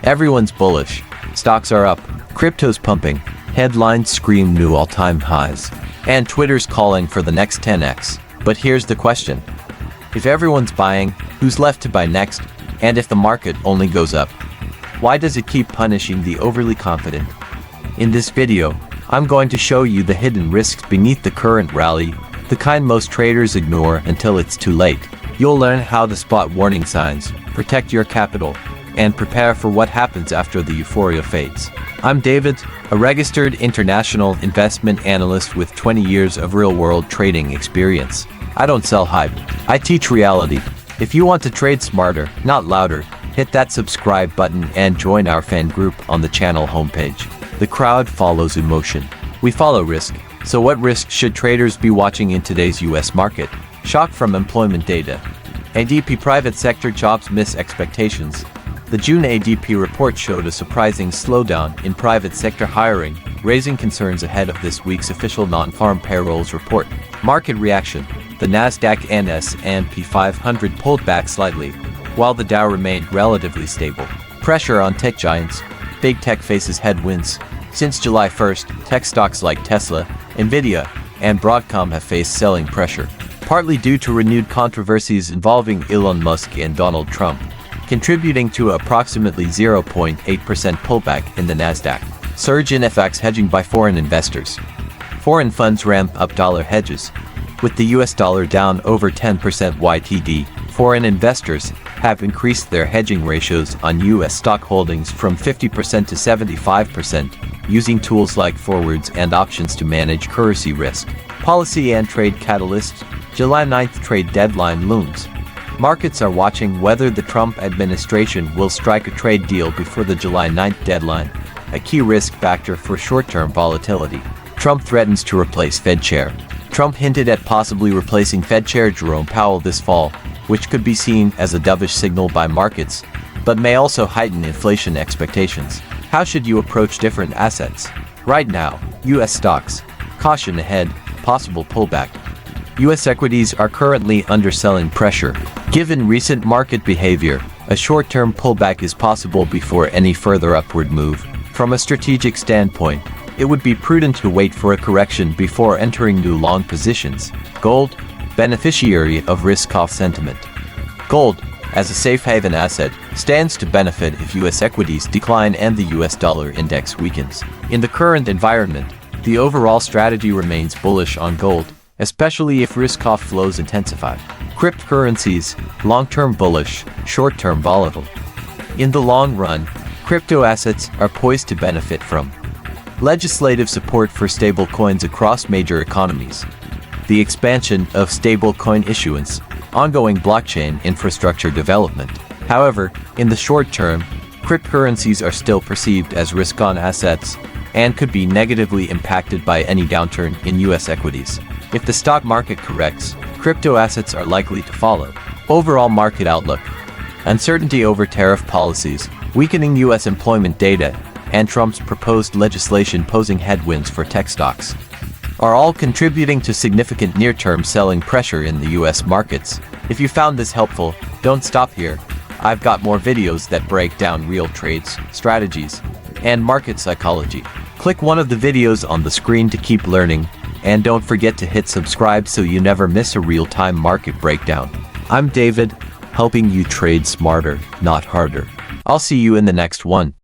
Everyone's bullish. Stocks are up. Crypto's pumping. Headlines scream new all-time highs. And Twitter's calling for the next 10x. But here's the question. If everyone's buying, who's left to buy next? And if the market only goes up, why does it keep punishing the overly confident? In this video, I'm going to show you the hidden risks beneath the current rally, the kind most traders ignore until it's too late. You'll learn how to spot warning signs, protect your capital, and prepare for what happens after the euphoria fades. I'm David, a registered international investment analyst with 20 years of real-world trading experience. I don't sell hype. I teach reality. If you want to trade smarter, not louder, hit that subscribe button and join our fan group on the channel homepage. The crowd follows emotion. We follow risk. So what risks should traders be watching in today's US market? Shock from employment data. ADP private sector jobs miss expectations. The June ADP report showed a surprising slowdown in private sector hiring, raising concerns ahead of this week's official non-farm payrolls report. Market reaction. The nasdaq and S&P 500 pulled back slightly, while the Dow remained relatively stable. Pressure on tech giants. Big tech faces headwinds. Since July 1st, tech stocks like Tesla, nvidia, and Broadcom have faced selling pressure, partly due to renewed controversies involving Elon Musk and Donald Trump, contributing to approximately 0.8% pullback in the Nasdaq. Surge in FX hedging by foreign investors. Foreign funds ramp up dollar hedges. With the US dollar down over 10% YTD, foreign investors have increased their hedging ratios on US stock holdings from 50% to 75%, using tools like forwards and options to manage currency risk. Policy and trade catalysts. July 9th trade deadline looms. Markets are watching whether the Trump administration will strike a trade deal before the July 9th deadline, a key risk factor for short-term volatility. Trump threatens to replace Fed Chair. Trump hinted at possibly replacing Fed Chair Jerome Powell this fall, which could be seen as a dovish signal by markets, but may also heighten inflation expectations. How should you approach different assets? Right now, US stocks. Caution ahead, possible pullback. US equities are currently under selling pressure. Given recent market behavior, a short-term pullback is possible before any further upward move. From a strategic standpoint, it would be prudent to wait for a correction before entering new long positions. Gold, beneficiary of risk-off sentiment. Gold, as a safe haven asset, stands to benefit if US equities decline and the US dollar index weakens. In the current environment, the overall strategy remains bullish on gold, especially if risk-off flows intensify. Cryptocurrencies, long-term bullish, short-term volatile. In the long run, crypto assets are poised to benefit from legislative support for stablecoins across major economies, the expansion of stablecoin issuance, ongoing blockchain infrastructure development. However, in the short term, cryptocurrencies are still perceived as risk-on assets and could be negatively impacted by any downturn in US equities. If the stock market corrects, crypto assets are likely to follow. Overall market outlook. Uncertainty over tariff policies, weakening US employment data, and Trump's proposed legislation posing headwinds for tech stocks are all contributing to significant near-term selling pressure in the US markets. If you found this helpful, don't stop here. I've got more videos that break down real trades, strategies, and market psychology. Click one of the videos on the screen to keep learning, and don't forget to hit subscribe so you never miss a real-time market breakdown. I'm David, helping you trade smarter, not harder. I'll see you in the next one.